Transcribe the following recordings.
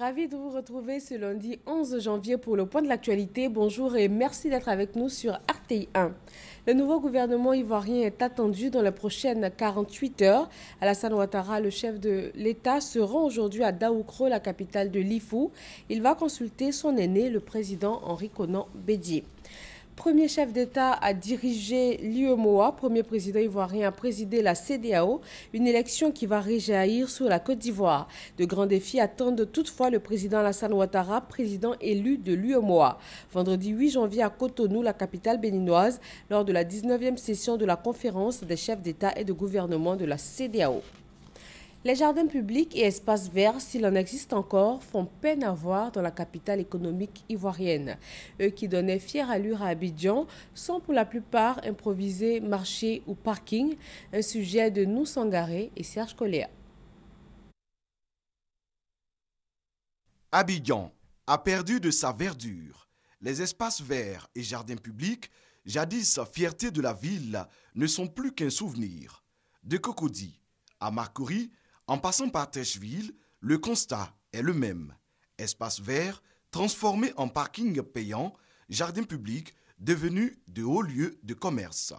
Ravi de vous retrouver ce lundi 11 janvier pour le point de l'actualité. Bonjour et merci d'être avec nous sur RTI 1. Le nouveau gouvernement ivoirien est attendu dans les prochaines 48 heures. Alassane Ouattara, le chef de l'État, se rend aujourd'hui à Daoukro, la capitale de l'Ifou. Il va consulter son aîné, le président Henri Konan Bédié. Premier chef d'État à diriger l'UEMOA, premier président ivoirien à présider la CEDEAO, une élection qui va réjaillir sur la Côte d'Ivoire. De grands défis attendent toutefois le président Alassane Ouattara, président élu de l'UEMOA. Vendredi 8 janvier à Cotonou, la capitale béninoise, lors de la 19e session de la conférence des chefs d'État et de gouvernement de la CEDEAO. Les jardins publics et espaces verts, s'il en existe encore, font peine à voir dans la capitale économique ivoirienne. Eux qui donnaient fière allure à Abidjan sont pour la plupart improvisés marchés ou parkings, un sujet de nous Sangaré et Serge Coléa. Abidjan a perdu de sa verdure. Les espaces verts et jardins publics, jadis fierté de la ville, ne sont plus qu'un souvenir. De Cocody à Marcory, en passant par Treichville, le constat est le même. Espaces verts transformés en parking payant, jardins publics devenus de hauts lieux de commerce.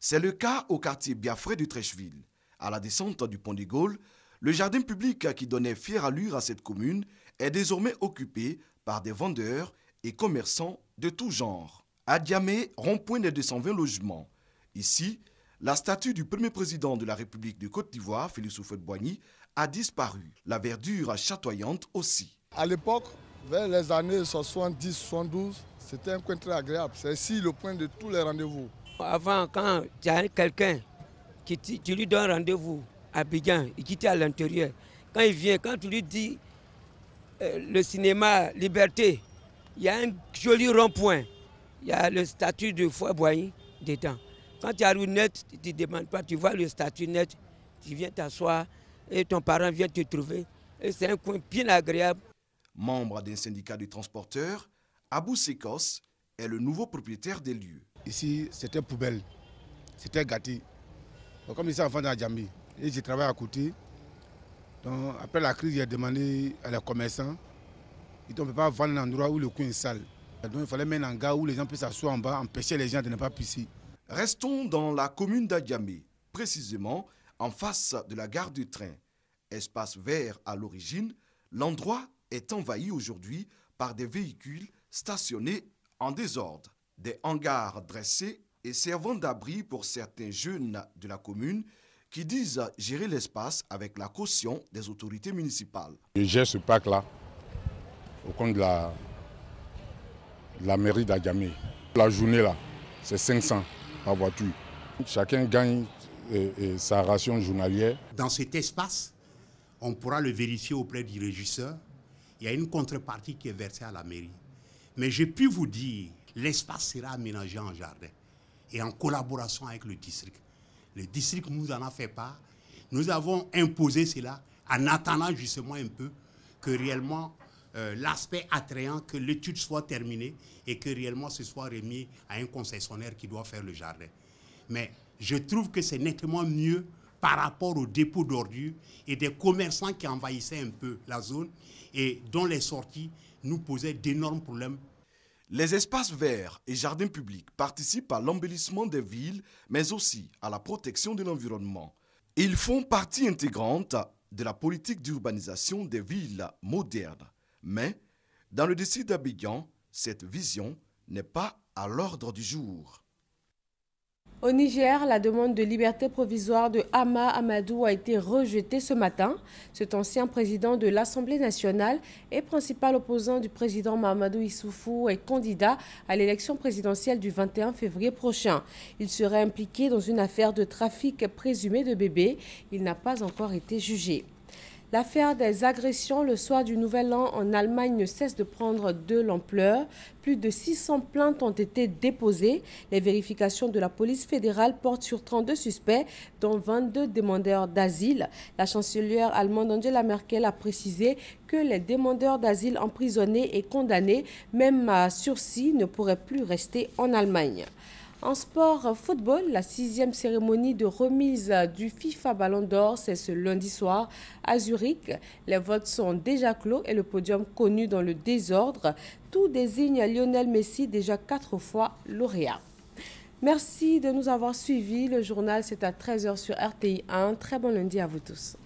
C'est le cas au quartier Biafré de Treichville. À la descente du pont de Gaulle, le jardin public qui donnait fière allure à cette commune est désormais occupé par des vendeurs et commerçants de tout genre. À Diamé, rond-point des 220 logements. Ici, la statue du premier président de la République de Côte d'Ivoire, Félix Houphouët-Boigny, a disparu. La verdure chatoyante aussi. À l'époque, vers les années 70-72, c'était un coin très agréable. C'est ici le point de tous les rendez-vous. Avant, quand tu as quelqu'un, tu lui donnes rendez-vous à Abidjan, il quitte à l'intérieur. Quand il vient, quand tu lui dis le cinéma Liberté, il y a un joli rond-point. Il y a le statut de Houphouët-Boigny dedans. Quand tu arrives net, tu ne demandes pas, tu vois le statut net, tu viens t'asseoir et ton parent vient te trouver. Et c'est un coin bien agréable. Membre d'un syndicat de transporteurs, Abou Sekos est le nouveau propriétaire des lieux. Ici, c'était poubelle, c'était gâté. Donc, comme ici, enfant d'Adjambi, et j'ai travaillé à côté. Donc, après la crise, j'ai demandé à les commerçants, ils ne peuvent pas vendre un endroit où le coin est sale. Donc, il fallait mettre un gars où les gens peuvent s'asseoir en bas, empêcher les gens de ne pas pisser. Restons dans la commune d'Adjamé, précisément en face de la gare du train. Espace vert à l'origine, l'endroit est envahi aujourd'hui par des véhicules stationnés en désordre. Des hangars dressés et servant d'abri pour certains jeunes de la commune qui disent gérer l'espace avec la caution des autorités municipales. Je gère ce parc-là au compte de la mairie d'Adjamé. La journée là, c'est 500 par voiture. Chacun gagne sa ration journalière. Dans cet espace, on pourra le vérifier auprès du régisseur. Il y a une contrepartie qui est versée à la mairie. Mais je puis vous dire, l'espace sera aménagé en jardin et en collaboration avec le district. Le district nous en a fait part. Nous avons imposé cela en attendant justement un peu que réellement l'aspect attrayant, que l'étude soit terminée et que réellement ce soit remis à un concessionnaire qui doit faire le jardin. Mais je trouve que c'est nettement mieux par rapport au dépôt d'ordures et des commerçants qui envahissaient un peu la zone et dont les sorties nous posaient d'énormes problèmes. Les espaces verts et jardins publics participent à l'embellissement des villes, mais aussi à la protection de l'environnement. Ils font partie intégrante de la politique d'urbanisation des villes modernes. Mais, dans le district d'Abidjan, cette vision n'est pas à l'ordre du jour. Au Niger, la demande de liberté provisoire de Hama Amadou a été rejetée ce matin. Cet ancien président de l'Assemblée nationale et principal opposant du président Mahamadou Issoufou est candidat à l'élection présidentielle du 21 février prochain. Il serait impliqué dans une affaire de trafic présumé de bébés. Il n'a pas encore été jugé. L'affaire des agressions le soir du Nouvel An en Allemagne ne cesse de prendre de l'ampleur. Plus de 600 plaintes ont été déposées. Les vérifications de la police fédérale portent sur 32 suspects, dont 22 demandeurs d'asile. La chancelière allemande Angela Merkel a précisé que les demandeurs d'asile emprisonnés et condamnés, même à sursis, ne pourraient plus rester en Allemagne. En sport football, la 6e cérémonie de remise du FIFA Ballon d'Or, c'est ce lundi soir à Zurich. Les votes sont déjà clos et le podium connu dans le désordre. Tout désigne Lionel Messi, déjà 4 fois lauréat. Merci de nous avoir suivis. Le journal, c'est à 13 h sur RTI 1. Très bon lundi à vous tous.